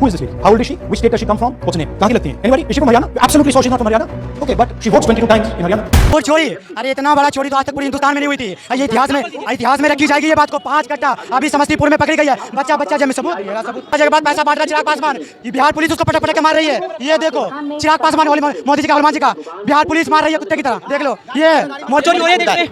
Who is this lady? How old is she? Which state does she come from? What's her name? कहाँ की लगती है? Anybody? Is she from Haryana? Absolutely sure she's not from Haryana. Okay, but she votes 22 times in Haryana. और चोरी, अरे इतना बड़ा चोरी तो आज तक पूरे हिंदुस्तान में नहीं हुई थी। ये इतिहास में रखी जाएगी ये बात को। 5 कट्टा अभी समस्तीपुर में पकड़ी गई है। बच्चा जब सबूत के बाद पैसा बांट रहा चिराग पासवान। ये बिहार पुलिस उसको पटक के मार रही है। ये देखो चिराग पासवान मोदी जी का हनुमान जी का बिहार पुलिस मार रही है कुत्ते की तरह। देख लो ये वोट चोरी हो रही है,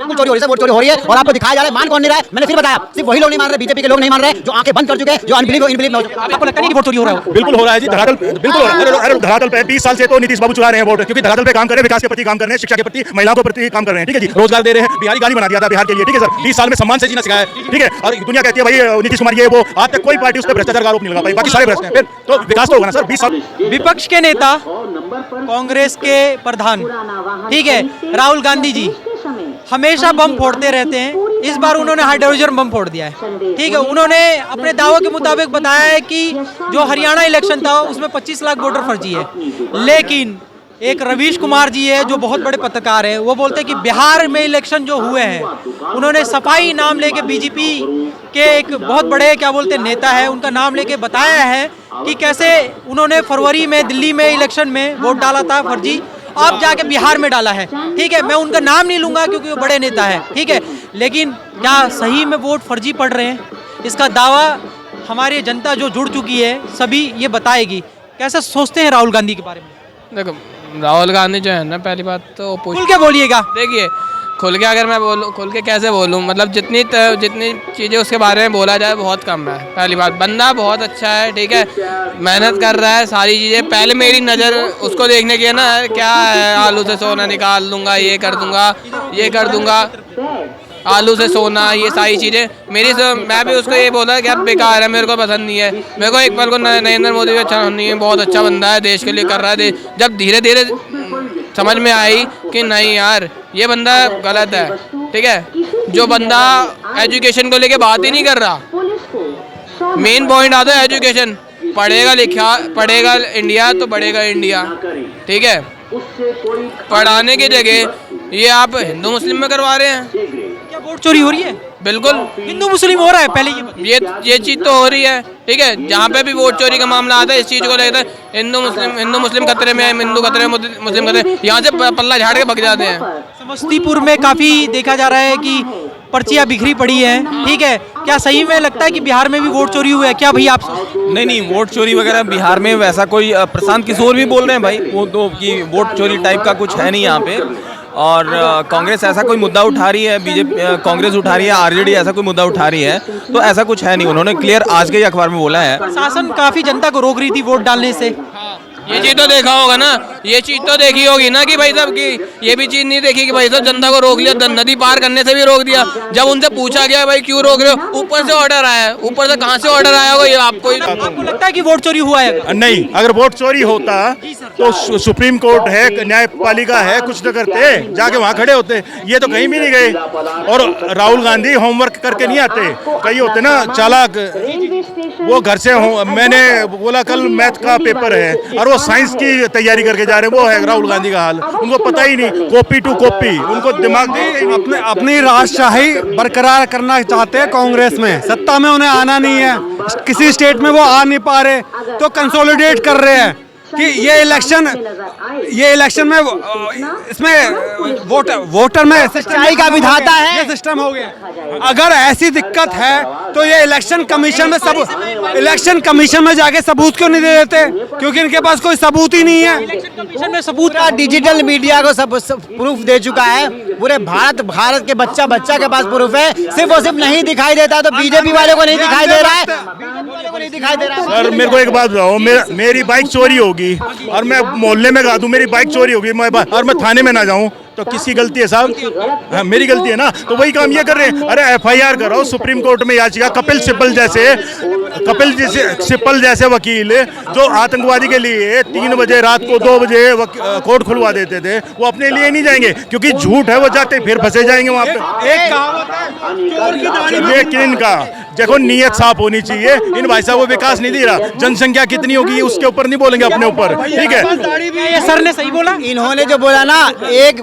वोट चोरी हो रही है और आपको दिखाया जा रहा है। मान कौन नहीं रहा है? मैंने फिर बताया, सिर्फ वही लोग नहीं मान रहे, बीजेपी के लोग नहीं मान रहे, जो आंखें बंद कर चुके हैं, जो अनबिलीव में आपको लगता नहीं कि वोट चोरी हो रहा है? बिल्कुल हो रहा है जी, धरातल बिल्कुल हो रहा है। अरे धरातल पे 20 साल से तो नीतीश बाबू चुरा रहे हैं वोट, क्योंकि धरातल पे काम कर रहे हैं, विकास के प्रति काम कर रहे हैं, शिक्षा के प्रति, महिलाओं के प्रति काम कर रहे हैं। ठीक है जी, रोजगार दे रहे हैं, बिहारी गाली बना दिया था बिहार के लिए। ठीक है सर, 20 साल में सम्मान से जीना सिखाया है। ठीक है, और दुनिया कहती है भाई नीतीश कुमार ये वो, आज तक कोई पार्टी उस पर भ्रष्टाचार का आरोप नहीं लगा पाई, बाकी सारे भ्रष्ट हैं। फिर तो विकास तो होगा ना सर। 20 साल विपक्ष के नेता, कांग्रेस के प्रधान, ठीक है, राहुल गांधी जी हमेशा बम फोड़ते रहते हैं। इस बार उन्होंने हाइड्रोजन बम फोड़ दिया है। ठीक है, उन्होंने अपने दावों के मुताबिक बताया है कि जो हरियाणा इलेक्शन था उसमें 25 लाख वोटर फर्जी है। लेकिन एक रवीश कुमार जी है जो बहुत बड़े पत्रकार है, वो बोलते हैं कि बिहार में इलेक्शन जो हुए हैं, उन्होंने सफाई नाम लेके बीजेपी के एक बहुत बड़े क्या बोलते नेता है, उनका नाम लेके बताया है कि कैसे उन्होंने फरवरी में दिल्ली में इलेक्शन में वोट डाला था फर्जी, अब जाके बिहार में डाला है। ठीक है, मैं उनका नाम नहीं लूंगा क्योंकि वो बड़े नेता है। ठीक है, लेकिन क्या सही में वोट फर्जी पड़ रहे हैं? इसका दावा हमारी जनता जो जुड़ चुकी है सभी ये बताएगी। कैसे सोचते हैं राहुल गांधी के बारे में? देखो, राहुल गांधी जो है ना, पहली बात तो खुल के बोलिएगा। देखिए, खुल के अगर मैं बोलूँ, खुल के कैसे बोलूँ, मतलब जितनी चीज़ें उसके बारे में बोला जाए बहुत कम है। पहली बात, बंदा बहुत अच्छा है, ठीक है, मेहनत कर रहा है, सारी चीज़ें। पहले मेरी नज़र उसको देखने की है ना, क्या है, आलू से सोना निकाल दूंगा, ये कर दूंगा, ये कर दूंगा, आलू से सोना, ये सारी चीज़ें मैं भी उसको ये बोला कि अब बेकार है, मेरे को पसंद नहीं है। मेरे को एक पल को नरेंद्र मोदी भी अच्छा नहीं है, बहुत अच्छा बंदा है, देश के लिए कर रहा है। जब धीरे धीरे समझ में आई कि नहीं यार, ये बंदा गलत है। ठीक है, जो बंदा एजुकेशन को लेके बात ही नहीं कर रहा, मेन पॉइंट आता है एजुकेशन। पढ़ेगा इंडिया तो बढ़ेगा इंडिया। ठीक है, पढ़ाने की जगह ये आप हिंदू मुस्लिम में करवा रहे हैं। क्या वोट चोरी हो रही है? बिल्कुल, हिंदू मुस्लिम हो रहा है पहले ये चीज़ तो हो रही है। ठीक है, जहाँ पे भी वोट चोरी का मामला आता है, इस चीज़ को लेकर हिंदू मुस्लिम खतरे में है, हिंदू खतरे में, मुस्लिम खतरे, यहाँ से पल्ला झाड़ के भग जाते हैं। समस्तीपुर में काफ़ी देखा जा रहा है कि पर्चियाँ बिखरी पड़ी हैं। ठीक है, क्या सही में लगता है कि बिहार में भी वोट चोरी हुआ है क्या भैया आप? नहीं, वोट चोरी वगैरह बिहार में वैसा कोई, प्रशांत किशोर भी बोल रहे हैं भाई वो तो कि वोट चोरी टाइप का कुछ है नहीं यहाँ पे। और कांग्रेस ऐसा कोई मुद्दा उठा रही है, बीजेपी कांग्रेस उठा रही है, आरजेडी ऐसा कोई मुद्दा उठा रही है, तो ऐसा कुछ है नहीं। उन्होंने क्लियर आज के ही अखबार में बोला है। प्रशासन काफ़ी जनता को रोक रही थी वोट डालने से। ये चीज़ तो देखा होगा ना, ये चीज़ तो देखी होगी ना कि भाई साहब की ये भी चीज़ नहीं देखी कि भाई साहब जनता को रोक लिया, नदी पार करने से भी रोक दिया। जब उनसे पूछा गया भाई क्यों रोक रहे हो, ऊपर से ऑर्डर आया है। ऊपर से कहाँ से ऑर्डर आया होगा ये आपको लगता है कि वोट चोरी हुआ है? नहीं, अगर वोट चोरी होता तो सुप्रीम कोर्ट है, न्यायपालिका है, कुछ तो करते, जाके वहाँ खड़े होते। ये तो कहीं भी नहीं गए। और राहुल गांधी होमवर्क करके नहीं आते। कई होते ना चालाक, वो घर से मैंने बोला कल मैथ का पेपर है और वो साइंस की तैयारी करके जा रहे हैं। वो है राहुल गांधी का हाल, उनको पता ही नहीं, कॉपी टू कॉपी, उनको दिमाग अपनी राजशाही बरकरार करना चाहते हैं। कांग्रेस में सत्ता में उन्हें आना नहीं है, किसी स्टेट में वो आ नहीं पा रहे, तो कंसोलिडेट कर रहे हैं कि ये इलेक्शन में इसमें वोटर में सच्चाई का विधाता है, ये सिस्टम हो गया। अगर ऐसी दिक्कत है तो ये इलेक्शन कमीशन में जाके सबूत क्यों नहीं दे देते? क्योंकि इनके पास कोई सबूत ही नहीं है। इलेक्शन कमीशन में सबूत डिजिटल मीडिया को सब प्रूफ दे चुका है। पूरे भारत के बच्चा के पास प्रूफ है। सिर्फ और सिर्फ नहीं दिखाई देता तो बीजेपी वाले को नहीं दिखाई दे रहा है, सर मेरे को एक बात बताओ, मेरी बाइक चोरी होगी और मैं मोहल्ले में गा दूं मेरी बाइक चोरी होगी और मैं थाने में ना जाऊं तो किसकी गलती है साहब? हाँ, मेरी गलती है ना। तो वही काम ये कर रहे हैं। अरे FIR करो, सुप्रीम कोर्ट में याचिका, कपिल सिब्बल जैसे वकील जो आतंकवादी के लिए 3 बजे रात को 2 बजे कोर्ट खुलवा देते थे, वो अपने लिए नहीं जाएंगे क्योंकि झूठ है, वो जाते फिर फंसे जाएंगे वहाँ पे। एक कहावत है, लेकिन इनका देखो नीयत साफ होनी चाहिए। इन भाई साहब को विकास नहीं दे रहा, जनसंख्या कितनी होगी उसके ऊपर नहीं बोलेंगे अपने ऊपर। ठीक है, ये सर ने सही बोला। इन्होंने जो बोला ना, एक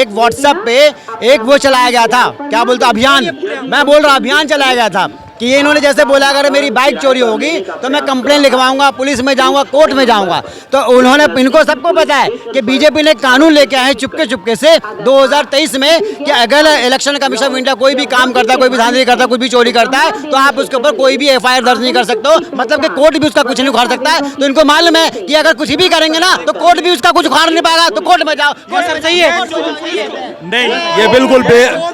व्हाट्सएप पे एक वो चलाया गया था, क्या बोलते अभियान, मैं बोल रहा अभियान चलाया गया था कि ये इन्होंने जैसे बोला अगर मेरी बाइक चोरी होगी तो मैं कंप्लेन लिखवाऊंगा, पुलिस में जाऊंगा, कोर्ट में जाऊंगा। तो उन्होंने, इनको सबको पता है कि बीजेपी ने कानून लेके आए चुपके चुपके से 2023 में कि अगर इलेक्शन कमीशन ऑफ इंडिया कोई भी काम करता है, कोई भी धांधली करता है, कुछ भी चोरी करता है, तो आप उसके ऊपर कोई भी FIR दर्ज नहीं कर सकते हो, मतलब कि कोर्ट भी उसका कुछ नहीं उखाड़ सकता है। तो इनको मालूम है कि अगर कुछ भी करेंगे ना तो कोर्ट भी उसका कुछ उखाड़ नहीं पाएगा, तो कोर्ट में जाओ। सर सही है। नहीं, ये बिल्कुल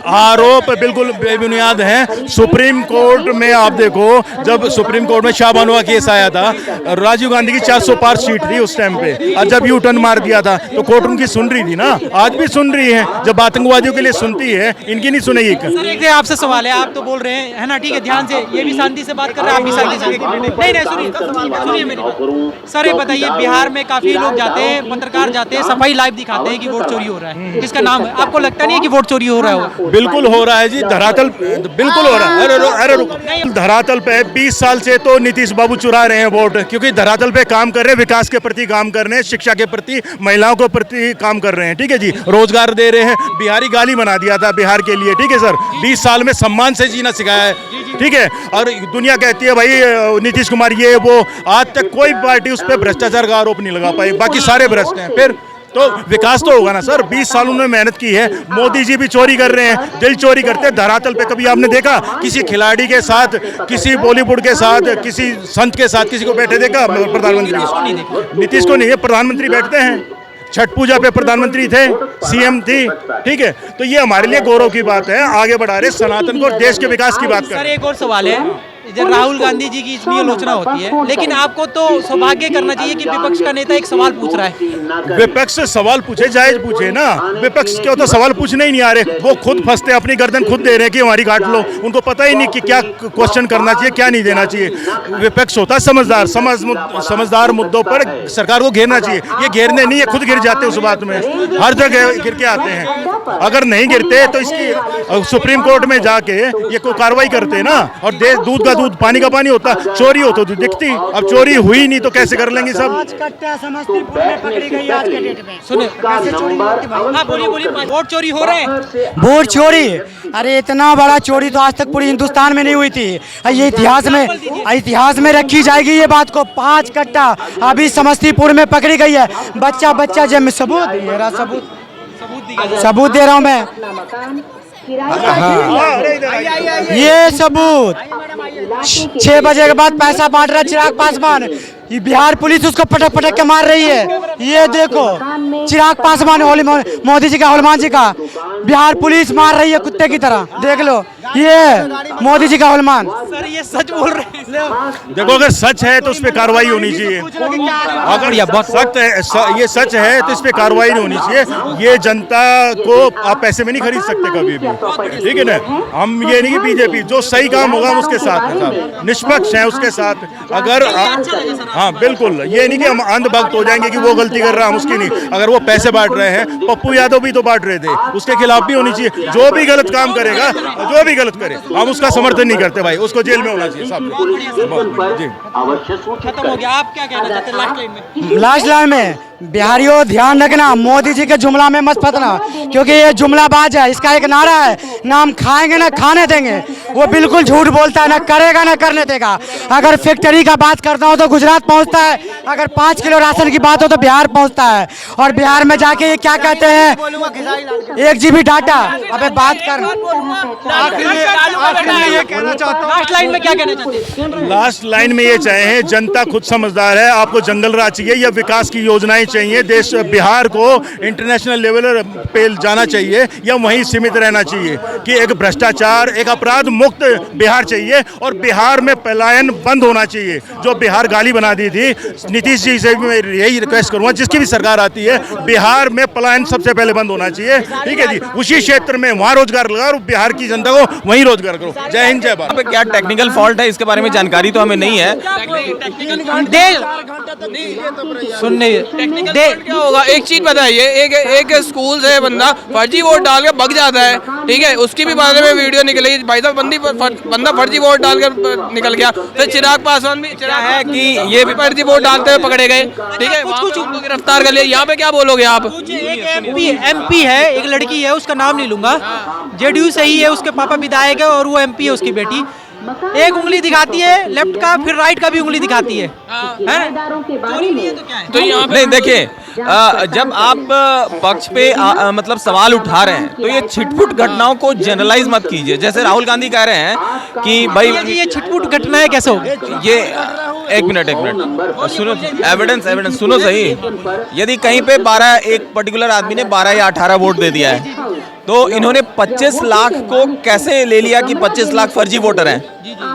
आरोप बिल्कुल बेबुनियाद है। सुप्रीम कोर्ट में आप देखो, जब सुप्रीम कोर्ट में शाहबानो का केस आया था, राजीव गांधी की 400 पार सीट थी उस टाइम पे, और जब यू टर्न मार दिया था तो कोर्ट उनकी सुन रही थी ना, आज भी सुन रही है। जब आतंकवादियों के लिए सुनती है, इनकी नहीं सुनेगी। सर एक आपसे सवाल है, आप तो बोल रहे हैं है ना, ठीक है, ध्यान से, ये भी शांति से बात कर रहे हैं, आप भी शांति से। नहीं सुनिए मेरी बात। सर ये बताइए, बिहार में काफी लोग जाते हैं, पत्रकार जाते हैं, सफाई लाइव दिखाते हैं कि वोट चोरी हो रहा है, इसका नाम है, आपको लगता नहीं है कि वोट चोरी हो रहा है? बिल्कुल हो रहा है जी, धरातल बिल्कुल हो रहा है। अरे रुको, धरातल पे 20 साल से तो नीतीश बाबू चुरा रहे हैं वोट, क्योंकि धरातल पे काम कर रहे हैं, विकास के प्रति काम कर रहे हैं, शिक्षा के प्रति, महिलाओं के प्रति काम कर रहे हैं, ठीक है जी, रोजगार दे रहे हैं। बिहारी गाली बना दिया था बिहार के लिए, ठीक है सर, 20 साल में सम्मान से जीना सिखाया है, ठीक है। और दुनिया कहती है भाई नीतीश कुमार ये वो, आज तक कोई पार्टी उस पर भ्रष्टाचार का आरोप नहीं लगा पाई, बाकी सारे भ्रष्ट हैं। फिर तो विकास तो होगा ना सर, 20 साल उन्होंने मेहनत की है। मोदी जी भी चोरी कर रहे हैं, दिल चोरी करते हैं धरातल पे। कभी आपने देखा किसी खिलाड़ी के साथ, किसी बॉलीवुड के साथ, किसी संत के साथ किसी को बैठे देखा? प्रधानमंत्री नीतीश को नहीं है, प्रधानमंत्री बैठते हैं। छठ पूजा पे प्रधानमंत्री थे, CM थी, ठीक है। तो ये हमारे लिए गौरव की बात है, आगे बढ़ा रहे सनातन को, देश के विकास की बात कर। सर एक और सवाल है, जब राहुल गांधी जी की इतनी आलोचना होती है, लेकिन आपको तो सौभाग्य करना चाहिए कि विपक्ष का नेता एक सवाल पूछ रहा है। विपक्ष से सवाल पूछे, जायज पूछे ना। विपक्ष के तो सवाल पूछने ही नहीं आ रहे, वो खुद फंसते, अपनी गर्दन खुद दे रहे हैं कि हमारी काट लो। उनको पता ही नहीं कि क्या क्वेश्चन करना चाहिए, क्या नहीं देना चाहिए। विपक्ष होता है समझदार, समझदार मुद्दों पर सरकार को घेरना चाहिए। ये घेरने नहीं है, खुद गिर जाते उस बात में, हर जगह गिर के आते हैं। अगर नहीं गिरते तो इसकी सुप्रीम कोर्ट में जाके ये कोई कार्रवाई करते ना, और दूध का दूध, पानी का पानी होता, चोरी हो तो दिखती। अब चोरी हुई नहीं तो कैसे कर लेंगे सब? 5 कट्टा समस्तीपुर में पकड़ी गई आज के डेट में। सुनिए, बोलिए, वोट चोरी हो रहे हैं। वोट चोरी, अरे इतना बड़ा चोरी तो आज तक पूरी हिंदुस्तान में नहीं हुई थी। ये इतिहास में रखी जाएगी ये बात को। 5 कट्टा अभी समस्तीपुर में पकड़ी गई है। बच्चा जब सबूत दे रहा हूँ मैं, ये सबूत 6 बजे के बाद पैसा बांट रहा है चिराग पासवान। ये बिहार पुलिस उसको पटक पटक के मार रही है। ये देखो, चिराग पासवान, मोदी जी का, हनुमान जी का, बिहार पुलिस मार रही है कुत्ते की तरह। देख लो, ये मोदी जी का हनुमान। सर ये सच बोल रहे हैं। देखो, अगर सच है तो उस पर कार्रवाई होनी चाहिए। अगर ये बहुत सख्त है, ये सच है तो इस पर कार्रवाई नहीं होनी चाहिए। ये जनता को आप पैसे में नहीं खरीद सकते कभी भी, ठीक है ना। हम ये नहीं कि बीजेपी जो सही काम होगा हम उसके साथ हैं, निष्पक्ष हैं उसके साथ। अगर हाँ बिल्कुल, ये नहीं कि हम अंधभक्त हो जाएंगे कि वो गलती कर रहा है हम उसकी नहीं। अगर वो पैसे बांट रहे हैं, पप्पू यादव भी तो बांट रहे थे, उसके खिलाफ भी होनी चाहिए। जो भी गलत काम करेगा, जो भी गलत करे, हम उसका समर्थन नहीं करते भाई, उसको जेल में होना चाहिए सब। जी खत्म हो गया, आप क्या कहना चाहते हैं लास्ट लाइन में? लास्ट लाइन में बिहारियों ध्यान रखना, मोदी जी के जुमला में मत फंसना, क्योंकि ये जुमलाबाज है। इसका एक नारा है, ना हम खाएंगे ना खाने देंगे। वो बिल्कुल झूठ बोलता है, ना करेगा ना करने देगा। अगर फैक्ट्री का बात करता हो तो गुजरात पहुंचता है, अगर 5 किलो राशन की बात हो तो बिहार पहुंचता है। और बिहार में जाके ये क्या कहते हैं, 1 GB डाटा। अबे बात कर, लास्ट लाइन में क्या कहना चाहते हैं? लास्ट लाइन में ये चाहे, जनता खुद समझदार है, आपको जंगल राज चाहिए या विकास की योजनाएं चाहिए? देश बिहार को इंटरनेशनल लेवल पे जाना चाहिए या वहीं सीमित रहना चाहिए? कि एक भ्रष्टाचार, एक अपराध मुक्त बिहार चाहिए, और बिहार में पलायन बंद होना चाहिए। जो बिहार गाली बना दी थी, नीतीश जी से मैं यही रिक्वेस्ट करूंगा, जिसकी भी सरकार आती है, बिहार में पलायन सबसे पहले बंद होना चाहिए, ठीक है जी। उसी क्षेत्र में वहाँ रोजगार लगाओ और बिहार की जनता को वहीं रोजगार करो। जय हिंद, जय भारत। क्या टेक्निकल फॉल्ट है इसके बारे में जानकारी तो हमें नहीं है। सुनने क्या होगा, एक चीज बताइए, एक स्कूल से बंदा फर्जी वोट डाल के भग जाता है, ठीक है, उसकी भी बारे में वीडियो निकलेगी, भाई साहब बंदा फर्जी वोट डाल कर निकल गया। फिर चिराग पासवान भी है कि ये भी फर्जी वोट डालते हुए पकड़े गए, ठीक है, कुछ उनको गिरफ्तार कर लिया। यहाँ पे क्या बोलोगे आप? एक MP है, एक लड़की है, उसका नाम नहीं लूंगा, JDU से ही है, उसके पापा विधायक है और वो MP है, उसकी बेटी। एक उंगली दिखाती है लेफ्ट का, फिर राइट का भी उंगली दिखाती है ना? चोरी नहीं है तो क्या है? तो यहाँ पे नहीं देखिए, जब आप पक्ष पे मतलब सवाल उठा रहे हैं तो ये छिटपुट घटनाओं को जनरलाइज मत कीजिए। जैसे राहुल गांधी कह रहे हैं कि भाई ये छिटपुट घटनाएं कैसे हो गई? ये एक मिनट सुनो, एविडेंस सुनो सही। यदि कहीं पे 12 एक पर्टिकुलर आदमी ने 12 या 18 वोट दे दिया है तो इन्होंने 25 लाख को कैसे ले लिया कि 25 लाख फर्जी वोटर हैं?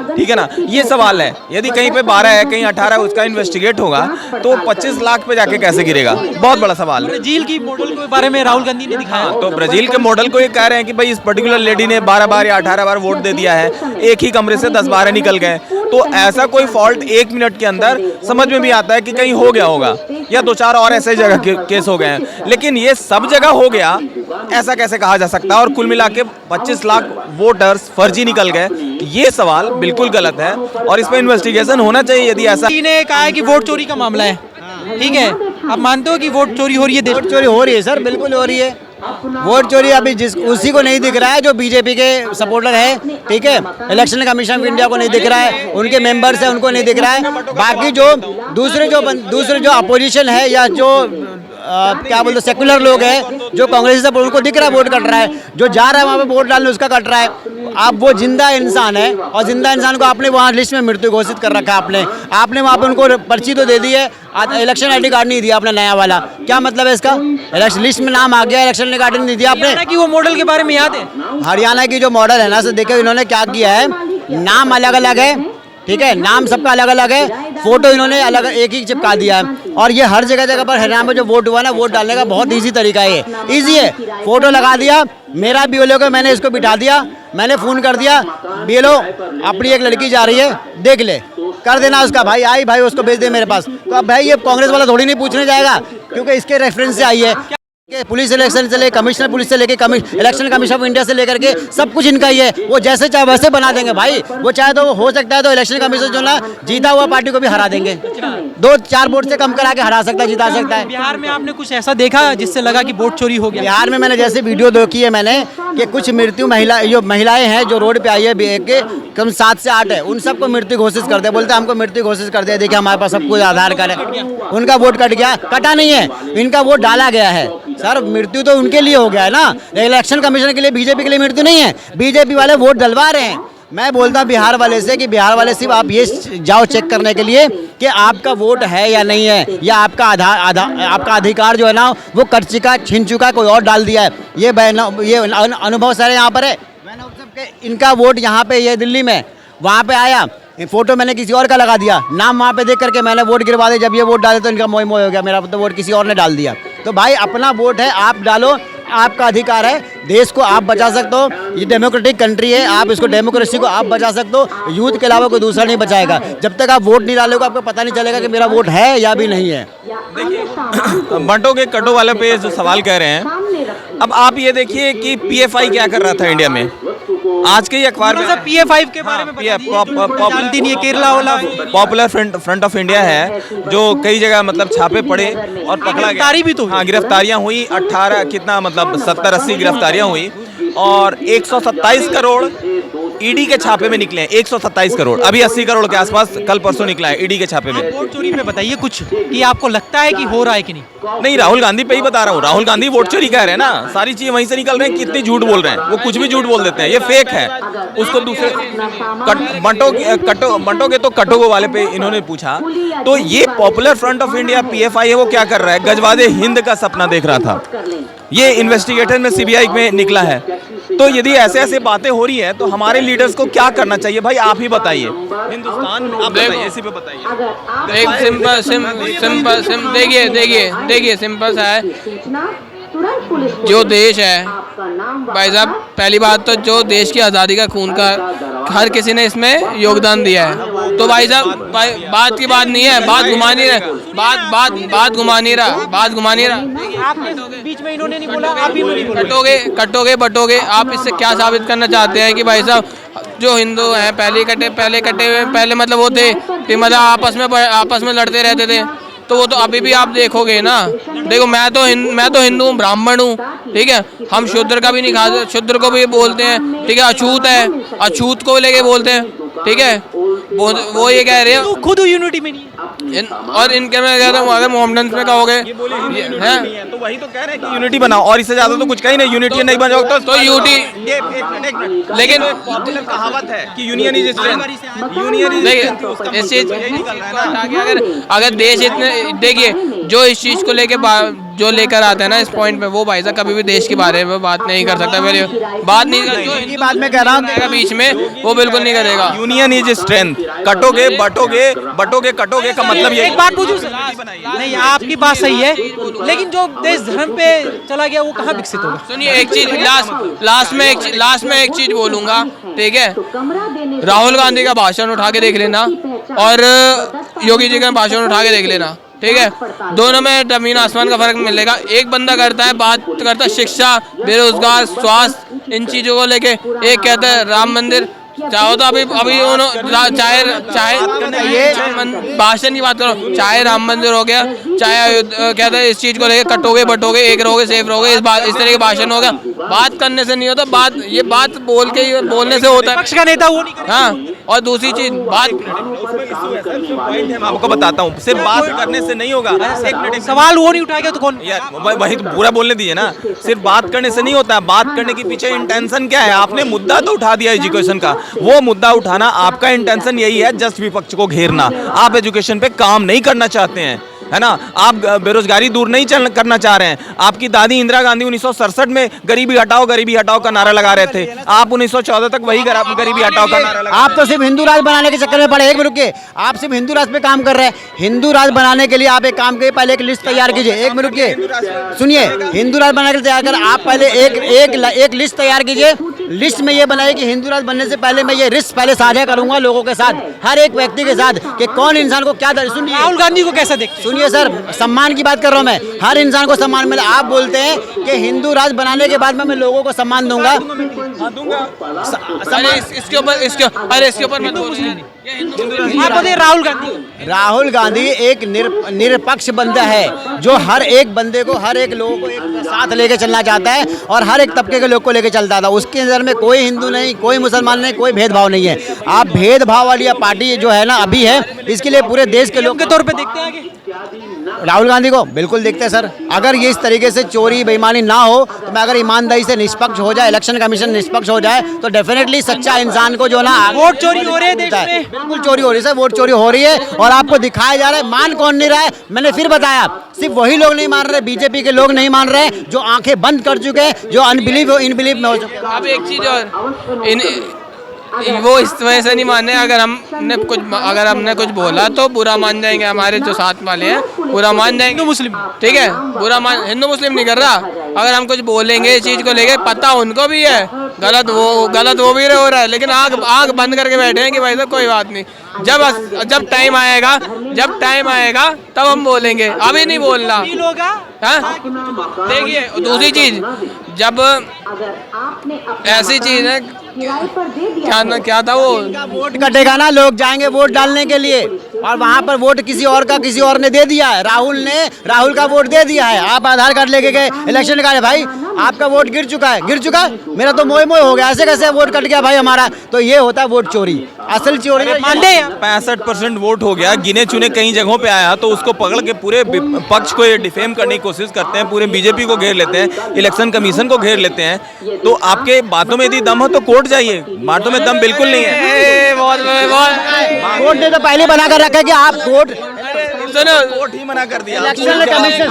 ठीक है ना, ये सवाल है। यदि कहीं पे 12 है कहीं 18 है, उसका इन्वेस्टिगेट होगा तो 25 लाख पे जाके कैसे गिरेगा? बहुत बड़ा सवाल है। ब्राजील की मॉडल के बारे में राहुल गांधी ने दिखाया। तो ब्राजील के मॉडल को ये कह रहे हैं कि भाई इस पर्टिकुलर लेडी ने 12 बार या 18 बार वोट दे दिया है, एक ही कमरे से 10-12 निकल गए। तो ऐसा कोई फॉल्ट 1 मिनट के अंदर समझ में भी आता है कि कहीं हो गया होगा, या 2-4 और ऐसे जगह केस हो गए हैं, लेकिन ये सब जगह हो गया ऐसा कैसे कहा जा सकता है? और कुल मिला के 25 लाख वोटर्स फर्जी निकल गए, ये सवाल बिल्कुल गलत है और इस पर इन्वेस्टिगेशन होना चाहिए। यदि ऐसा ने कहा है कि वोट चोरी का मामला है, ठीक है, आप मानते हो कि वोट चोरी हो रही है? वोट चोरी हो रही है सर, बिल्कुल हो रही है। वोट चोरी अभी उसी को नहीं दिख रहा है जो बीजेपी के सपोर्टर है, ठीक है। इलेक्शन कमीशन ऑफ इंडिया को नहीं दिख रहा है, उनके मेंबर्स है उनको नहीं दिख रहा है। बाकी जो दूसरे जो अपोजिशन है या जो क्या बोलते सेकुलर लोग हैं जो कांग्रेस से उनको दिख रहा है वोट कट रहा है, जो जा रहा है वहाँ पे वोट डालने उसका कट रहा है। आप वो जिंदा इंसान है और जिंदा इंसान को आपने वहाँ लिस्ट में मृत्यु घोषित कर रखा है। आपने वहाँ पे उनको पर्ची तो दे दी है, इलेक्शन आईडी कार्ड नहीं दिया आपने नया वाला, क्या मतलब है इसका? इलेक्शन लिस्ट में नाम आ गया, इलेक्शन कार्ड नहीं दिया आपने। कि वो मॉडल के बारे में याद है? हरियाणा की जो मॉडल है ना सर, देखो इन्होंने क्या किया है, नाम अलग अलग है, ठीक है, नाम सबका अलग अलग है, फोटो इन्होंने अलग एक ही चिपका दिया है। और ये हर जगह पर हरियाणा में जो वोट हुआ ना, वोट डालने का बहुत इजी तरीका है, इजी है। फोटो लगा दिया, मेरा बीएलओ को मैंने इसको बिठा दिया, मैंने फोन कर दिया, बीएलओ अपनी एक लड़की जा रही है देख ले, कर देना उसका भाई, आई भाई उसको भेज दे मेरे पास। तो अब भाई ये कांग्रेस वाला थोड़ी नहीं पूछने जाएगा क्योंकि इसके रेफरेंस से आई है। पुलिस इलेक्शन से लेकर कमिश्नर पुलिस से लेकर इलेक्शन कमीशन ऑफ इंडिया से लेकर के सब कुछ इनका ही है। वो जैसे चाहे वैसे बना देंगे भाई, वो चाहे तो हो सकता है तो इलेक्शन कमीशन जो ना जीता हुआ पार्टी को भी हरा देंगे, 2-4 वोट से कम करा के हरा सकता है, जिता सकता है। बिहार में आपने कुछ ऐसा देखा जिससे लगा कि वोट चोरी हो गया? बिहार में मैंने जैसे वीडियो देखी है मैंने कि कुछ मृत्यु महिलाएं हैं जो रोड पे आई है के कम 7 से 8 है, उन सबको मृत्यु घोषित कर दिया, बोलते हमको मृत्यु घोषित कर दिया, देखिए हमारे पास सब कुछ आधार कार्ड है। उनका वोट कट गया, कटा नहीं है, इनका वोट डाला गया है। सर मृत्यु तो उनके लिए हो गया है ना, इलेक्शन कमीशन के लिए, बीजेपी के लिए मृत्यु नहीं है, बीजेपी वाले वोट डलवा रहे हैं। मैं बोलता बिहार वाले से कि बिहार वाले सिर्फ आप ये जाओ चेक करने के लिए कि आपका वोट है या नहीं है, या आपका आपका अधिकार जो है ना वो कट चुका, छीन चुका, कोई और डाल दिया है। ये अनुभव सारे यहाँ पर है। मैंने सबके इनका वोट यहाँ पे ये दिल्ली में वहाँ पे आया, फोटो मैंने किसी और का लगा दिया, नाम वहाँ पे देख करके मैंने वोट गिरवा दिया। जब ये वोट डाले तो इनका मोह मोह हो गया, मेरा तो वोट किसी और ने डाल दिया। तो भाई अपना वोट है, आप डालो, आपका अधिकार है, देश को आप बचा सकते हो, ये डेमोक्रेटिक कंट्री है, आप इसको डेमोक्रेसी को आप बचा सकते हो, यूथ के अलावा कोई दूसरा नहीं बचाएगा। जब तक आप वोट नहीं डालोगे आपको पता नहीं चलेगा कि मेरा वोट है या भी नहीं है। बंटो के कटो वाले पे जो सवाल कह रहे हैं, अब आप ये देखिए कि PFI क्या कर रहा था इंडिया में। आज के ही अखबार में PF5 के बारे में जानती नहीं है, केरला वाला पॉपुलर फ्रंट ऑफ इंडिया है जो कई जगह मतलब छापे पड़े और पकड़ा गया भी तो। हाँ, गिरफ्तारियां हुई 18 कितना मतलब 70-80 गिरफ्तारियां हुई और 127 करोड़ ईडी के छापे में निकले हैं। 127 करोड़, अभी 80 करोड़ के आसपास कल परसों निकला है ईडी के छापे में। वोट चोरी पे बताइए कुछ कि आपको लगता है कि हो रहा है कि नहीं? राहुल गांधी पे ही बता रहा हूँ, राहुल गांधी वोट चोरी कह रहे हैं ना, सारी चीजें वहीं से निकल रहे हैं। कितनी झूठ बोल रहे हैं, वो कुछ भी झूठ बोल देते हैं, ये फेक है। उसको दूसरे बंटो के तो कटोगो वाले पे इन्होंने पूछा, तो ये popular front of India PFI है, वो क्या कर रहा है? गजवादे हिंद का सपना देख रहा था, ये इन्वेस्टिगेटर में CBI में निकला है। तो यदि ऐसे ऐसे बातें हो रही है तो हमारे लीडर्स को क्या करना चाहिए भाई? आप ही बताइए, हिंदुस्तान आप बताइए, इसी पे बताइए। एक सिंपल देखिए सिंपल सा है। जो देश है भाई साहब, पहली बात तो जो देश की आज़ादी का खून का हर किसी ने इसमें योगदान दिया है। तो भाई साहब बात की बात नहीं है, बात घुमा नहीं रहा, बात घुमा नहीं रहा। आपने बीच में इन्होंने नहीं बोला, आप ही नहीं बोला। बटोगे आप इससे क्या साबित करना चाहते हैं कि भाई साहब जो हिंदू हैं पहले कटे हुए पहले मतलब वो थे कि मतलब आपस में लड़ते रहते थे, तो वो तो अभी भी आप देखोगे ना। देखो मैं तो हिंदू हूँ, ब्राह्मण हूँ, ठीक है, हम शूद्र का भी नहीं खाते, शूद्र को भी बोलते हैं, ठीक है, अछूत है, अछूत को लेके बोलते हैं। ठीक है, वो ये कह रहे हैं खुद यूनिटी में नहीं है। और इनके में कहता हूँ अगर मोहम्मदन में कहोगे हैं तो वही तो कह रहे हैं कि यूनिटी बनाओ, और इससे ज्यादा तो कुछ कहीं नहीं। यूनिटी नहीं बनाओ तो यूनिटी, ये एक मिनट, लेकिन पॉपुलर कहावत है कि union is strength, union is देखिए इस चीज अगर देश इतने देखिए जो इस चीज को लेके जो लेकर आते हैं ना इस पॉइंट पे, वो भाई साहब कभी भी देश के बारे में बात नहीं कर सकता। मेरी बात नहीं कर, जो इनकी बात मैं कह रहा हूँ बीच में वो बिल्कुल नहीं करेगा। Union is strength. कटोगे बटोगे कटोगे का मतलब ये। एक बात पूछूं सर, नहीं आपकी बात सही है, लेकिन जो देश धर्म पे चला गया वो कहाँ विकसित होगा? सुनिए एक चीज लास्ट में एक चीज बोलूंगा, ठीक है। राहुल गांधी का भाषण उठा के देख लेना और योगी जी का भाषण उठा के देख लेना, ठीक है। दोनों में जमीन आसमान का फर्क मिलेगा। एक बंदा करता है, बात करता है शिक्षा, बेरोजगार, स्वास्थ्य, इन चीजों को लेके। एक कहता है राम मंदिर, चाहो तो अभी चाहे भाषण की बात करो, चाहे राम मंदिर हो गया, चाहे कहते हैं इस चीज को लेके कटोगे बटोगे, एक रहोगे सेफ रहोगे, इस तरह के भाषण हो गया। बात करने से नहीं होता, बात बोलने से होता है। पक्ष का नेता वो नहीं करता। हाँ, और दूसरी चीज बात मैं आपको बताता हूँ, सिर्फ बात करने से नहीं होगा। एक मिनट, सवाल वो नहीं उठाएगा तो कौन? यार वही तो पूरा बोलने दीजिए ना। सिर्फ बात करने से नहीं होता है, बात करने के पीछे इंटेंशन क्या है। आपने मुद्दा तो उठा दिया एजुकेशन का, वो मुद्दा उठाना आपका इंटेंशन यही है, जस्ट विपक्ष को घेरना। आप एजुकेशन पे काम नहीं करना चाहते हैं, है ना। आप बेरोजगारी दूर नहीं करना चाह रहे हैं। आपकी दादी इंदिरा गांधी 1967 में गरीबी हटाओ का नारा लगा रहे थे। आप 1914 तक वही गरीबी हटाओ का नारा लगा। आप तो सिर्फ हिंदू राज बनाने के चक्कर में पड़े। एक मिनट रुकिए, आप सिर्फ हिंदू राज पे काम कर रहे हैं। हिंदू राज बनाने के लिए आप एक काम करिए, पहले एक लिस्ट तैयार कीजिए। एक मिनट रुकिए, सुनिए, हिंदू राज बनाने के लिए तैयार कर, आप पहले एक लिस्ट तैयार कीजिए। लिस्ट में ये बनाइए कि हिंदू राज बनने से पहले मैं ये रिस्क पहले साझा करूंगा लोगों के साथ, हर एक व्यक्ति के साथ, कि कौन इंसान को क्या। सुनिए, राहुल गांधी को कैसा देखते? सुनिए सर, सम्मान की बात कर रहा हूं मैं, हर इंसान को सम्मान मिले। आप बोलते हैं कि हिंदू राज बनाने के बाद में मैं लोगों को सम्मान दूंगा। इसके ऊपर मत बोलिए। आप बताइए राहुल गांधी एक निरपक्ष बंदा है, जो हर एक बंदे को, हर एक लोगों को एक साथ लेके चलना चाहता है और हर एक तबके के लोग को लेके चलता था। उसके नज़र में कोई हिंदू नहीं, कोई मुसलमान नहीं, कोई भेदभाव नहीं है। आप भेदभाव वाली पार्टी जो है ना अभी है, इसके लिए पूरे देश के लोग के तौर पे देखते हैं आगे राहुल गांधी को बिल्कुल देखते हैं सर। अगर ये इस तरीके से चोरी बेईमानी ना हो, तो मैं अगर ईमानदारी से निष्पक्ष हो जाए, इलेक्शन कमीशन निष्पक्ष हो जाए, तो डेफिनेटली सच्चा इंसान को जो ना वोट चोरी हो रही है देश में, बिल्कुल चोरी हो रही है सर, वोट चोरी हो रही है। और आपको दिखाया जा रहा है, मान कौन नहीं रहा है। मैंने फिर बताया, सिर्फ वही लोग नहीं मान रहे, बीजेपी के लोग नहीं मान रहे, जो आंखें बंद कर चुके हैं, जो अनबिलीव इनबिलीव में हो चुके हैं। अब एक चीज और वो इस वजह से नहीं माने, अगर हमने कुछ बोला तो बुरा मान जाएंगे। हमारे जो साथ वाले हैं बुरा मान जाएंगे, हिंदू मुस्लिम, ठीक है, हिंदू मुस्लिम नहीं कर रहा। अगर हम कुछ बोलेंगे इस चीज को लेके, पता उनको भी है गलत वो भी हो रहा है, लेकिन आग बंद करके बैठे हैं कि भाई साहब कोई बात नहीं, जब टाइम आएगा तब हम बोलेंगे, अभी नहीं बोलना। देखिए दूसरी चीज, जब ऐसी चीज है क्या था वो, वोट कटेगा ना, लोग जाएंगे वोट डालने के लिए, और वहाँ पर वोट किसी और ने दे दिया है। राहुल का वोट दे दिया है। आप आधार कार्ड लेके गए, इलेक्शन निकाले, भाई आपका वोट गिर चुका है, मेरा तो मोय हो गया, ऐसे कैसे वोट कट गया भाई हमारा। तो ये होता है वोट चोरी, असल चोरी। 65% वोट हो गया, गिने चुने कई जगहों पे आया, तो उसको पकड़ के पूरे पक्ष को ये डिफेम करने की कोशिश करते हैं, पूरे बीजेपी को घेर लेते हैं, इलेक्शन कमीशन को घेर लेते हैं। तो आपके बातों में यदि दम हो तो कोर्ट जाइए, बातों में दम बिल्कुल नहीं है। कोर्ट ने तो पहले बना कर रखा है कि आप कोर्ट ही मना कर दिया। इलेक्शन कमीशन,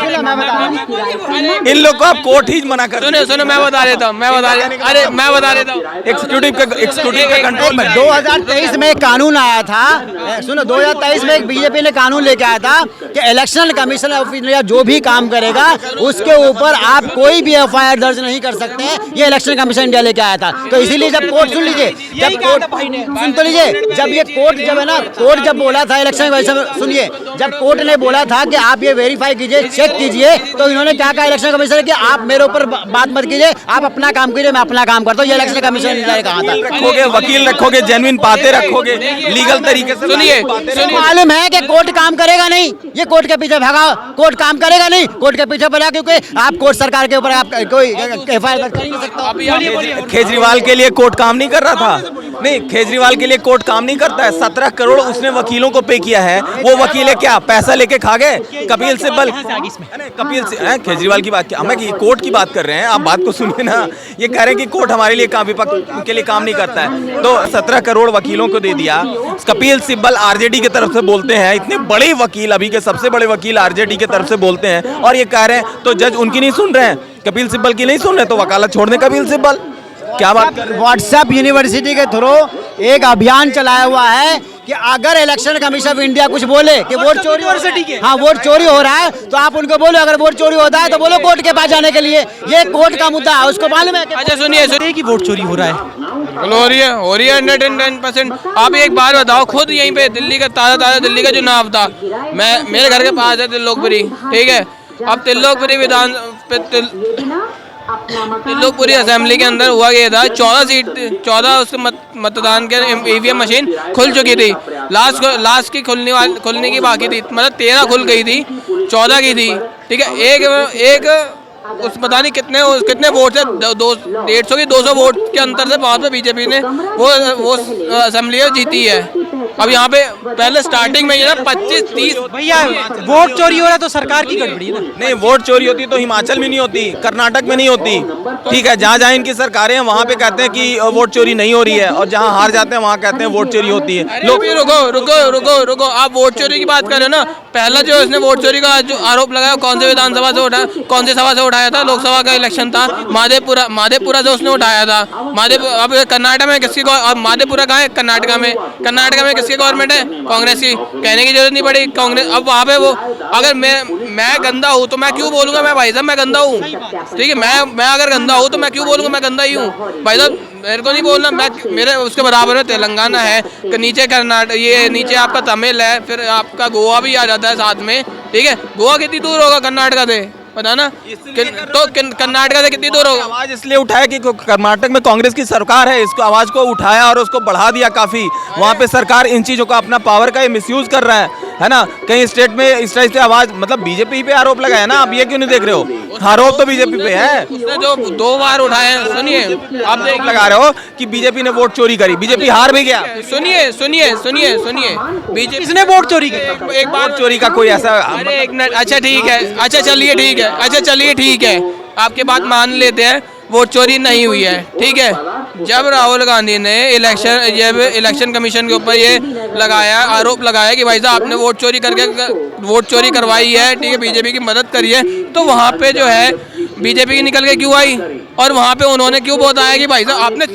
इन लोग को आप कोर्ट ही मना कर। सुनो मैं बता देता हूँ एग्जीक्यूटिव का कंट्रोल। 2023 में कानून आया था, सुनो, 2023 में एक बीजेपी ने कानून लेके आया था कि इलेक्शन कमीशन ऑफ इंडिया जो भी काम करेगा उसके ऊपर आप कोई भी एफआईआर दर्ज नहीं कर सकते हैं। ये इलेक्शन कमीशन इंडिया लेके आया था। तो इसीलिए जब कोर्ट, सुन लीजिए, जब कोर्ट, सुन तो लीजिए, जब ये कोर्ट जब है ना, कोर्ट जब बोला था इलेक्शन, सुनिए, जब कोर्ट ने बोला था कि आप ये वेरीफाई कीजिए, चेक कीजिए, तो इन्होंने क्या कहा इलेक्शन कमीशन कि आप मेरे ऊपर बात मत कीजिए, आप अपना काम कीजिए, मैं अपना काम करता हूँ। ये इलेक्शन कमीशन ने कहा था। रखोगे, वकील रखोगे, जेन्युइन बातें रखोगे, लीगल तरीके से सुनिए, मालूम है कि कोर्ट काम करेगा नहीं, ये कोर्ट के पीछे भागा, कोर्ट काम करेगा नहीं, कोर्ट के पीछे भागा, क्योंकि आप कोर्ट सरकार के ऊपर आप कोई एफआईआर कर नहीं सकते। केजरीवाल के लिए कोर्ट काम नहीं कर रहा था, नहीं केजरीवाल के लिए कोर्ट काम नहीं करता है। 17 करोड़ उसने वकीलों को पे किया है, वो वकील क्या पैसा लेके खा गए? कपिल सिब्बल, कपिल केजरीवाल की बात, हम कोर्ट की बात कर रहे हैं, आप बात को सुनिए ना। ये कह रहे हैं कि कोर्ट हमारे लिए काम, विपक्ष के लिए काम नहीं करता है, तो 17 करोड़ वकीलों को दे दिया। कपिल सिब्बल आरजेडी की तरफ से बोलते हैं, इतने बड़े वकील, अभी के सबसे बड़े वकील आरजेडी की तरफ से बोलते हैं, और ये कह रहे हैं तो जज उनकी नहीं सुन रहे हैं, कपिल सिब्बल की नहीं सुन रहे, तो वकालत छोड़ दें कपिल सिब्बल। क्या बात कर रहे हैं? व्हाट्सएप यूनिवर्सिटी के थ्रू एक अभियान चलाया हुआ है कि अगर इलेक्शन कमीशन ऑफ इंडिया कुछ बोले कि वोट चोरी, हाँ वोट चोरी हो रहा है, तो आप उनको बोलो अगर वोट चोरी होता है तो बोलो कोर्ट के पास जाने के लिए। ये कोर्ट का मुद्दा है, उसको मालूम है। अच्छा सुनिए कि वोट चोरी हो रहा है, हो रही है 110%। आप एक बार बताओ, खुद यहीं पे दिल्ली का ताज़ा दिल्ली का चुनाव था, मैं मेरे घर के पास है त्रिलोकपुरी, ठीक है। अब त्रिलोकपुरी त्रिलोकपुरी असेंबली के अंदर हुआ गया था, 14 उसके मतदान के ईवीएम मशीन खुल चुकी थी, लास्ट की खुलने की बाकी थी, मतलब 13 खुल गई थी, 14 की थी, ठीक है। एक उस पता नहीं कितने वोट से 150 की 200 वोट के अंतर से वहाँ पे बीजेपी ने वो असेंबली जीती है। अब यहाँ पे पहले स्टार्टिंग में ये ना 25-30 भैया वोट चोरी हो रहा है तो सरकार की गड़बड़ी है ना। नहीं, वोट चोरी होती तो हिमाचल में नहीं होती, कर्नाटक में नहीं होती, ठीक है। जहाँ जहाँ इनकी सरकारें हैं वहाँ पे कहते हैं कि वोट चोरी नहीं हो रही है, और जहाँ हार जाते हैं वहाँ कहते हैं वोट चोरी होती है। लोग रुको, आप वोट चोरी की बात कर रहे हो ना। पहला जो इसने वोट चोरी का जो आरोप लगाया कौन से विधानसभा से उठाया, कौन सी सभा से उठाया था? लोकसभा का इलेक्शन था, माधेपुरा से उसने उठाया था। अब कर्नाटक में किसकी, माधेपुरा कहाँ है? कर्नाटक में किसकी गवर्नमेंट है? कांग्रेस की। कहने की जरूरत नहीं पड़ी कांग्रेस। अब वहाँ पे वो, अगर मैं गंदा हूँ तो मैं क्यों बोलूँगा मैं भाई साहब मैं गंदा हूँ, ठीक है। मैं अगर गंदा हूँ तो मैं क्यों बोलूँगा मैं गंदा ही हूँ? भाई साहब मेरे को नहीं बोलना, मैं मेरे उसके बराबर में तेलंगाना है, नीचे कर्नाटक, ये नीचे आपका तमिल है, फिर आपका गोवा भी आ जाता है साथ में, ठीक है। गोवा कितनी दूर होगा कर्नाटक से, पता ना? तो कर्नाटक से कितनी दूर होगा? आवाज इसलिए उठाया कि कर्नाटक में कांग्रेस की सरकार है, इसको आवाज को उठाया और उसको बढ़ा दिया काफी। वहाँ पे सरकार इन चीजों का, अपना पावर का मिसयूज कर रहा है ना। कई स्टेट में इस तरह से आवाज, मतलब बीजेपी पे आरोप लगाया ना, आप ये क्यों नहीं देख रहे हो? आरोप तो बीजेपी पे है, उसने जो 2 बार उठाए। सुनिए, आप देख लगा रहे हो कि बीजेपी ने वोट चोरी करी, बीजेपी हार भी गया। सुनिए बीजेपी किसने वोट चोरी की? एक बार चोरी का कोई ऐसा, अरे एक मिनट, अच्छा ठीक है, अच्छा चलिए ठीक है, आपकी बात मान लेते हैं, वोट चोरी नहीं हुई है, ठीक है। जब राहुल गांधी ने इलेक्शन कमीशन के ऊपर ये आरोप लगाया कि भाई साहब आपने वोट चोरी करवाई है, ठीक है, बीजेपी की मदद करी है, तो वहाँ पे जो है बीजेपी की निकल के क्यों आई? और वहाँ पे उन्होंने क्यों बताया कि भाई साहब आपने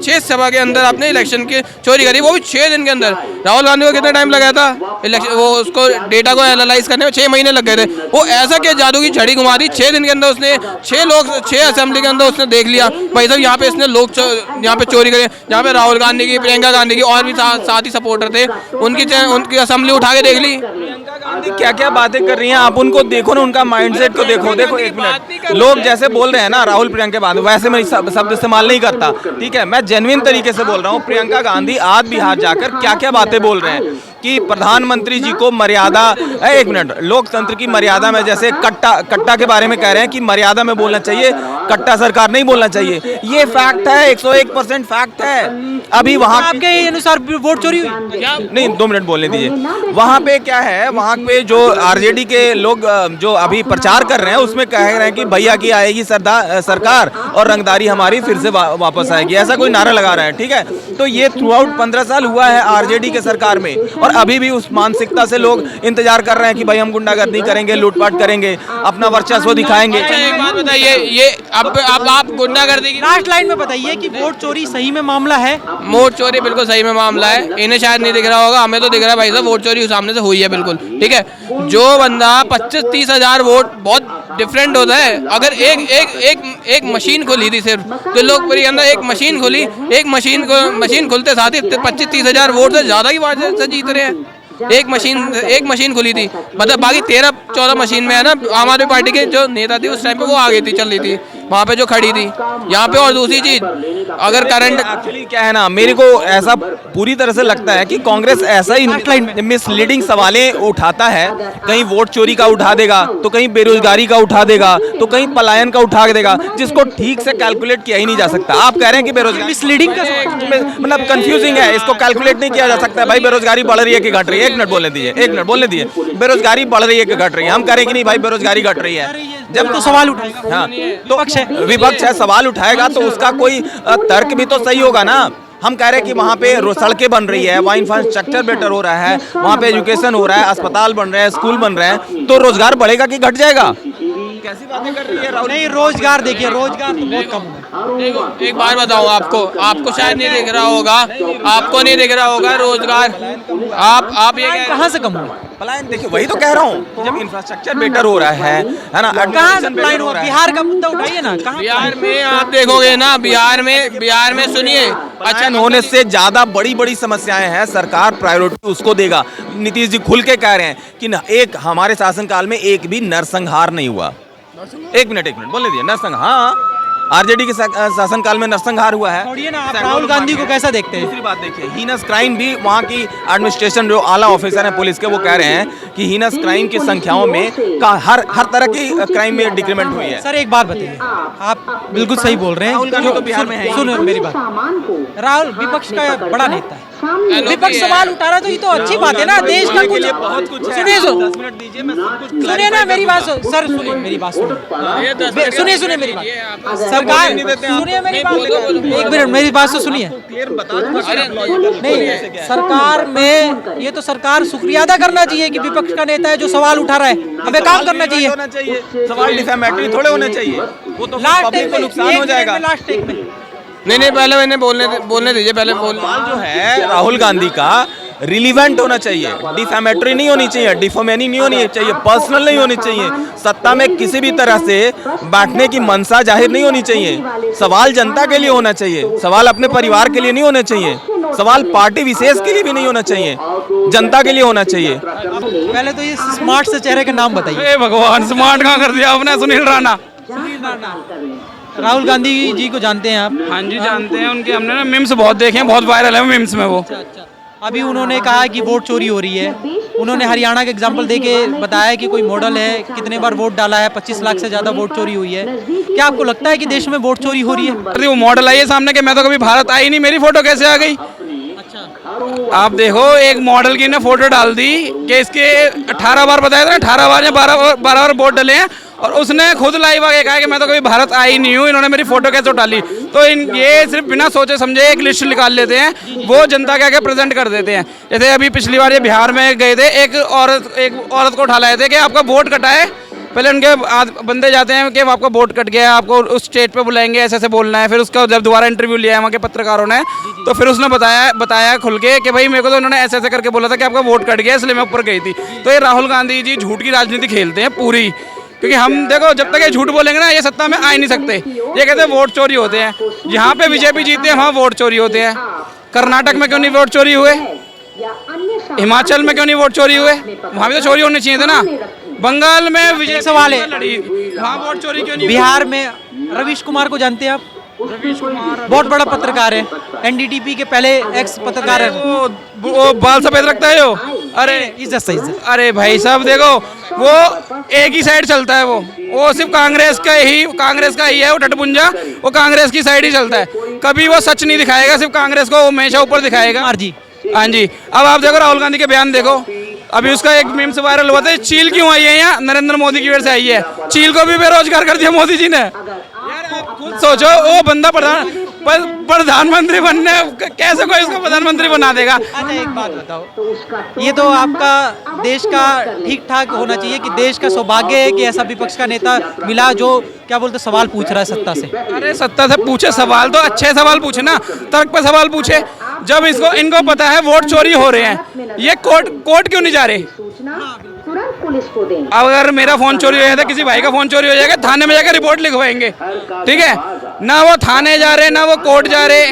6 सभा के अंदर आपने इलेक्शन की चोरी करी, वो भी 6 दिन के अंदर। राहुल गांधी को कितना टाइम लगा था इलेक्शन, वो उसको डेटा को एनालाइज करने में 6 महीने लग गए थे। वो ऐसा क्या जादू की छड़ी घुमा दी, 6 दिन के अंदर उसने 6 असेंबली के अंदर उसने देख लिया भाई साहब यहाँ पे इसने यहाँ पे चोरी करी। जहाँ पे राहुल गांधी की, प्रियंका गांधी की और भी साथी सपोर्टर थे, उनकी असेंबली उठा के देख ली। गांधी क्या क्या बातें कर रही हैं, आप उनको देखो ना, उनका माइंडसेट को देखो। एक मिनट, लोग जैसे बोल रहे हैं ना राहुल प्रियंका के बाद, वैसे मैं शब्द इस्तेमाल नहीं करता, ठीक है। मैं जेन्युइन तरीके से बोल रहा हूँ। प्रियंका गांधी आज बिहार जाकर क्या क्या बातें बोल रहे हैं कि प्रधानमंत्री जी को मर्यादा, एक मिनट, लोकतंत्र की मर्यादा में, जैसे कट्टा के बारे में कह रहे हैं कि मर्यादा में बोलना चाहिए, कट्टा सरकार नहीं बोलना चाहिए। ये फैक्ट है, 101% फैक्ट है। अभी वहाँ आपके अनुसार वोट चोरी हुई? नहीं, 2 मिनट बोलने दीजिए। वहाँ पे क्या है, वहाँ पे जो आरजेडी के लोग जो अभी प्रचार कर रहे हैं उसमें कह रहे हैं कि भैया की आएगी सरकार और रंगदारी हमारी फिर से वापस आएगी, ऐसा कोई नारा लगा रहा है, ठीक है। तो ये थ्रू आउट 15 साल हुआ है आरजेडी के सरकार में, और अभी भी उस मानसिकता से लोग इंतजार कर रहे हैं कि भाई हम गुंडागर्दी करेंगे, लूटपाट करेंगे, अपना वर्चस्व दिखाएंगे। एक बात बताइए, ये अब आप गुंडागर्दी की लास्ट लाइन में बताइए कि वोट चोरी सही में मामला है? वोट चोरी बिल्कुल सही में मामला है। इन्हें शायद नहीं दिख रहा होगा, हमें तो दिख रहा है भाई साहब, वोट चोरी सामने से हुई है बिल्कुल, ठीक है। जो बंदा 25-30 हजार वोट, बहुत डिफरेंट होता है। अगर एक मशीन खुली थी सिर्फ, तो लोग अंदर एक मशीन खुली, एक मशीन खुलते साथ ही 25-30 हजार वोट से ज्यादा की बात से जीत रहे हैं। एक मशीन खुली थी, मतलब बाकी 13-14 मशीन में है ना, आम आदमी पार्टी के जो नेता थी उस टाइम पे वो आ गई थी, चल रही थी वहाँ पे जो खड़ी थी यहाँ पे। और दूसरी चीज, अगर करंट एक्चुअली क्या है ना, मेरे को ऐसा पूरी तरह से लगता है कि कांग्रेस ऐसा ही मिसलीडिंग सवालें उठाता है, कहीं वोट चोरी का उठा देगा, तो कहीं बेरोजगारी का उठा देगा, तो कहीं पलायन का उठा देगा, जिसको ठीक से कैलकुलेट किया ही नहीं जा सकता। आप कह रहे हैं कि बेरोजगारी मिसलीडिंग का मतलब कंफ्यूजिंग है, इसको कैलकुलेट नहीं किया जा सकता। भाई बेरोजगारी बढ़ रही है कि घट रही है? एक मिनट बोलने दीजिए, बेरोजगारी बढ़ रही है कि घट रही है? हम कह रहे हैं कि नहीं भाई बेरोजगारी घट रही है। जब तो सवाल उठाएगा, हाँ, तो विपक्ष है, सवाल उठाएगा तो उसका कोई तर्क भी तो सही होगा ना। हम कह रहे हैं कि वहाँ पे सड़कें बन रही है, वहाँ इंफ्रास्ट्रक्चर बेटर हो रहा है, वहाँ पे एजुकेशन हो रहा है, अस्पताल बन रहे हैं, स्कूल बन रहे हैं, तो रोजगार बढ़ेगा कि घट जाएगा? कैसी बातें कर रही है राहुल? नहीं, रोजगार देखिए, रोजगार तो बहुत कम है। एक बात बताओ, आपको शायद नहीं दिख रहा होगा, आपको नहीं दिख रहा होगा रोजगार। आप ये कहाँ से कम हुआ? पलायन देखिए, वही तो कह रहा हूँ, जब इंफ्रास्ट्रक्चर बेटर हो रहा है ना, कहाँ से पलायन हुआ? बिहार का मुद्दा उठाइए ना, कहाँ? बिहार में आप देखोगे ना, बिहार में सुनिए, अच्छा होने से ज्यादा बड़ी बड़ी समस्याएं हैं, सरकार प्रायोरिटी उसको देगा। नीतीश जी खुल के कह रहे हैं कि ना, एक हमारे शासनकाल में एक भी नरसंहार नहीं हुआ। एक मिनट बोलने दीजिए। नरसंहार, हाँ, आरजेडी के शासनकाल में नरसंहार हुआ है। छोड़िए ना, आप राहुल गांधी को कैसा देखते हैं? दूसरी बात देखिए, हीनस क्राइम भी वहाँ की एडमिनिस्ट्रेशन जो आला ऑफिसर है पुलिस के, वो कह रहे हैं कि हीनस क्राइम की संख्याओं में हर तरह की क्राइम में डिक्रीमेंट हुई है। सर एक बात बताइए, आप बिल्कुल सही बोल रहे हैं। राहुल गांधी तो बिहार में है। सुनो मेरी बात, राहुल विपक्ष का बड़ा नेता है, विपक्ष सवाल उठा रहा है तो ये तो अच्छी बात है ना। देश का कुछ बहुत कुछ है। सुनिए, 10 मिनट दीजिए, मैं सब कुछ सुनिए ना मेरी बात, सर सुनिए मेरी बात, सुनिए मेरी बात। सरकार सुनिए मेरी बात, एक मिनट मेरी बात तो सुनिए। नहीं, सरकार में ये तो सरकार शुक्रिया अदा करना चाहिए कि विपक्ष का नेता है जो सवाल उठा रहा है, हमें काम करना चाहिए। सवाल डिफेमेटरी थोड़े होने चाहिए, वो तो पब्लिक को नुकसान हो जाएगा। लास्ट टेक में नहीं, पहले मैंने बोलने दीजिए, पहले सवाल जो है राहुल गांधी का रिलीवेंट होना चाहिए, डिफेमेटरी नहीं होनी चाहिए, डिफोमेनी नहीं होनी चाहिए, पर्सनल नहीं होनी चाहिए, सत्ता में किसी भी तरह से बैठने की मंशा जाहिर नहीं होनी चाहिए। सवाल जनता के लिए होना चाहिए, सवाल अपने परिवार के लिए नहीं होने चाहिए, सवाल पार्टी विशेष के लिए भी नहीं होना चाहिए, जनता के लिए होना चाहिए। पहले तो ये स्मार्ट से चेहरे के नाम बताइए। भगवान, स्मार्ट कहाँ कर दिया आपने? सुनील राणा। राहुल गांधी जी को जानते हैं आप? हाँ जी, जानते हैं। उनके हमने ना मीम्स बहुत देखे हैं, बहुत वायरल है मीम्स में वो। अभी उन्होंने कहा कि वोट चोरी हो रही है। उन्होंने हरियाणा का एग्जाम्पल देके बताया कि कोई मॉडल है, कितने बार वोट डाला है, 25 लाख से ज्यादा वोट चोरी हुई है। क्या आपको लगता है कि देश में वोट चोरी हो रही है? अरे वो मॉडल आई है सामने के, मैं तो कभी भारत आई नहीं, मेरी फोटो कैसे आ गई? आप देखो, एक मॉडल की ने फोटो डाल दी कि इसके 18 बार बताया था ना, 18 बार या 12 बार वोट डले हैं, और उसने खुद लाइव आके कहा कि मैं तो कभी भारत आई नहीं हूँ, इन्होंने मेरी फोटो कैसे उठा ली? तो ये सिर्फ बिना सोचे समझे एक लिस्ट निकाल लेते हैं, वो जनता के आगे प्रेजेंट कर देते हैं। जैसे अभी पिछली बार ये बिहार में गए थे, एक औरत को उठा लाए थे कि आपका वोट कटा है। पहले उनके बंदे जाते हैं कि आपका वोट कट गया है, आपको उस स्टेट पे बुलाएंगे, ऐसे ऐसे बोलना है। फिर उसका जब दोबारा इंटरव्यू लिया है वहाँ के पत्रकारों ने, तो फिर उसने बताया खुल के कि भाई मेरे को तो उन्होंने ऐसे ऐसे करके बोला था कि आपका वोट कट गया, इसलिए मैं ऊपर गई थी। तो ये राहुल गांधी जी झूठ की राजनीति खेलते हैं पूरी, क्योंकि हम देखो जब तक ये झूठ बोलेंगे ना, ये सत्ता में आ ही नहीं सकते। ये कहते हैं वोट चोरी होते हैं, जहाँ पे बीजेपी जीते हैं वहाँ वोट चोरी होते हैं। कर्नाटक में क्यों नहीं वोट चोरी हुए? हिमाचल में क्यों नहीं वोट चोरी हुए? वहाँ भी तो चोरी होनी चाहिए था ना। बंगाल में विजय सवाल है, वहाँ वोट चोरी क्यों नहीं? बिहार में रवीश कुमार को जानते हैं आप? बहुत बड़ा पत्रकार है, एनडीटीवी के पहले एक्स पत्रकार है। वो बाल सफेद रखता है वो। अरे इज्जत से इज्जत। अरे भाई साहब देखो, वो एक ही साइड चलता है, वो सिर्फ कांग्रेस का ही है, वो टटपुंजा, वो कांग्रेस की साइड ही चलता है। कभी वो सच नहीं दिखाएगा, सिर्फ कांग्रेस को हमेशा ऊपर दिखाएगा। जी हाँ जी। अब आप देखो राहुल गांधी के बयान देखो, अभी उसका एक मीम से वायरल हुआ था, चील क्यों आई है यहाँ? नरेंद्र मोदी की वजह से आई है। चील को भी बेरोजगार कर दिया मोदी जी ने। यार आप खुद सोचो, वो बंदा प्रधानमंत्री बनने, कैसे कोई इसको प्रधानमंत्री बना देगा? अच्छा एक बात बताओ, ये तो आपका देश का ठीक ठाक होना चाहिए कि देश का सौभाग्य है कि ऐसा विपक्ष का नेता मिला जो क्या बोलते सवाल पूछ रहा है सत्ता से। अरे सत्ता से पूछे सवाल, तो अच्छे सवाल पूछे ना, तर्क पे सवाल पूछे। जब इनको पता है वोट चोरी हो रहे हैं, ये कोर्ट क्यों नहीं जा रहे? अगर मेरा फोन चोरी हो जाता, किसी भाई का फोन चोरी हो जाएगा, थाने में जाकर रिपोर्ट लिखवाएंगे, ठीक है ना? वो थाने जा रहे ना वो कोर्ट जा रहे।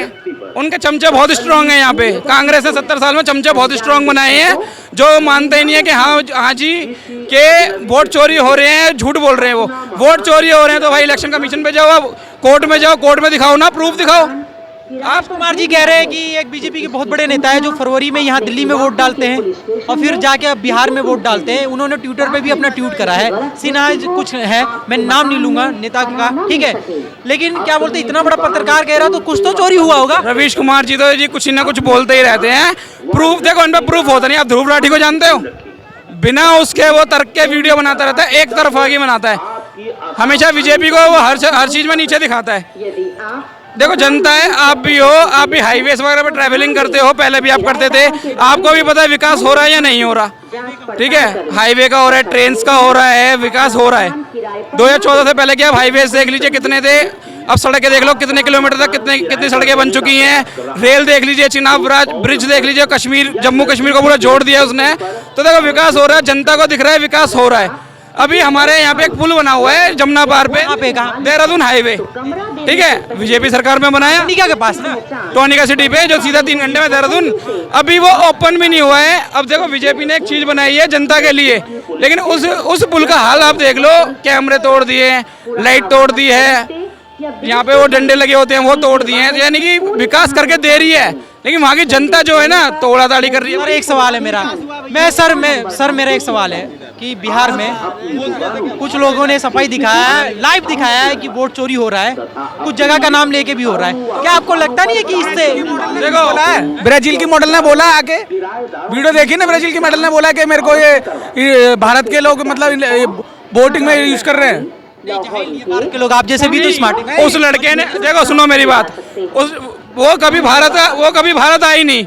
उनके चमचे बहुत स्ट्रांग हैं यहाँ पे। कांग्रेस ने 70 साल में चमचे बहुत स्ट्रांग बनाए हैं, जो मानते ही नहीं है कि हाँ जी के वोट चोरी हो रहे हैं, झूठ बोल रहे हैं। वो वोट चोरी हो रहे हैं तो भाई इलेक्शन कमीशन पे जाओ, आप कोर्ट में जाओ, कोर्ट में दिखाओ ना, प्रूफ दिखाओ। आप कुमार जी कह रहे हैं कि एक बीजेपी के बहुत बड़े नेता है जो फरवरी में यहाँ दिल्ली में वोट डालते हैं और फिर जाके अब बिहार में वोट डालते हैं। उन्होंने ट्विटर पे भी अपना ट्वीट करा है, सिन्हा कुछ है, मैं नाम नहीं लूंगा नेता का, ठीक है, लेकिन क्या बोलते इतना बड़ा पत्रकार कह रहा तो कुछ तो चोरी हुआ होगा। रवीश कुमार जी तो जी कुछ ना कुछ बोलते ही रहते हैं, प्रूफ देखो, उन पर प्रूफ होता नहीं। आप ध्रुव राठी को जानते हो, बिना उसके वो तर्क के वीडियो बनाता रहता है, एक तरफागी बनाता है, हमेशा बीजेपी को वो हर चीज में नीचे दिखाता है। देखो जनता है, आप भी हो, आप भी हाईवेज वगैरह पे ट्रैवलिंग करते हो, पहले भी आप करते थे, आपको भी पता है विकास हो रहा है या नहीं हो रहा, ठीक है, हाईवे का हो रहा है, ट्रेन का हो रहा है, विकास हो रहा है। 2014 से पहले क्या आप हाईवेज देख लीजिए कितने थे, अब सड़कें देख लो कितने किलोमीटर तक कितनी सड़कें बन चुकी हैं, रेल देख लीजिए, चिनाब ब्रिज देख लीजिए, कश्मीर जम्मू कश्मीर को पूरा जोड़ दिया उसने, तो देखो विकास हो रहा है, जनता को दिख रहा है विकास हो रहा है। अभी हमारे यहाँ पे एक पुल बना हुआ है जमुना पार पे, देहरादून हाईवे, ठीक है, बीजेपी सरकार में बनाया, टोनिका के पास ना, टोनिका सिटी पे, जो सीधा 3 घंटे में देहरादून, अभी वो ओपन भी नहीं हुआ है। अब देखो बीजेपी ने एक चीज बनाई है जनता के लिए, लेकिन उस पुल का हाल आप देख लो, कैमरे तोड़ दिए, लाइट तोड़ दी है, यहाँ पे वो डंडे लगे होते हैं वो तोड़ दिए हैं, यानी कि विकास करके दे रही है, लेकिन वहाँ की जनता जो है ना तोड़ा ताड़ी कर रही है। और एक सवाल है मेरा, सर मेरा एक सवाल है कि बिहार में कुछ लोगों ने सफाई दिखाया है, लाइव दिखाया है कि वोट चोरी हो रहा है, कुछ जगह का नाम लेके भी हो रहा है, क्या आपको लगता नहीं है कि इससे देखो ब्राजील की मॉडल ने बोला आके, वीडियो देखी ना, ब्राजील की मॉडल ने बोला कि मेरे को ये भारत के लोग मतलब वोटिंग में यूज कर रहे हैं, भारत के लोग आप जैसे भी तो स्मार्ट। उस लड़के ने, देखो सुनो मेरी बात, वो कभी भारत आई नहीं,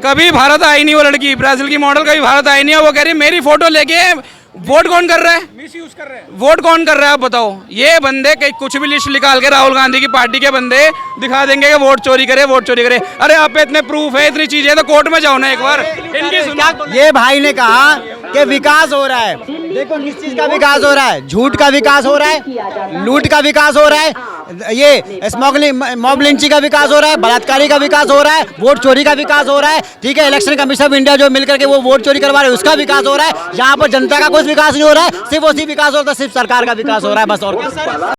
कभी भारत आई नहीं, वो लड़की ब्राजील की मॉडल कभी भारत आई नहीं है। वो कह रही है मेरी फोटो लेके वोट कौन कर रहा है, मिसयूज कर रहे हैं, वोट कौन कर रहा है आप बताओ। ये बंदे कहीं कुछ भी लिस्ट निकाल के राहुल गांधी की पार्टी के बंदे दिखा देंगे कि वोट चोरी करे, वोट चोरी करे। अरे आप पे इतने प्रूफ है, इतनी चीजें, तो कोर्ट में जाओ ना एक बार। इनकी सुनो, ये भाई ने कहा कि विकास हो रहा है, देखो किस चीज का विकास हो रहा है, झूठ का विकास हो रहा है, लूट का विकास हो रहा है, ये स्मगलिंग मॉब लिंचिंग का विकास हो रहा है, बलात्कारी का विकास हो रहा है, वोट चोरी का विकास हो रहा है, ठीक है, इलेक्शन कमीशन ऑफ इंडिया जो मिलकर के वो वोट चोरी करवा रहे हैं उसका विकास हो रहा है। यहाँ पर जनता का कुछ विकास नहीं हो रहा है, सिर्फ उसी विकास हो रहा है, सिर्फ सरकार का विकास हो रहा है, बस और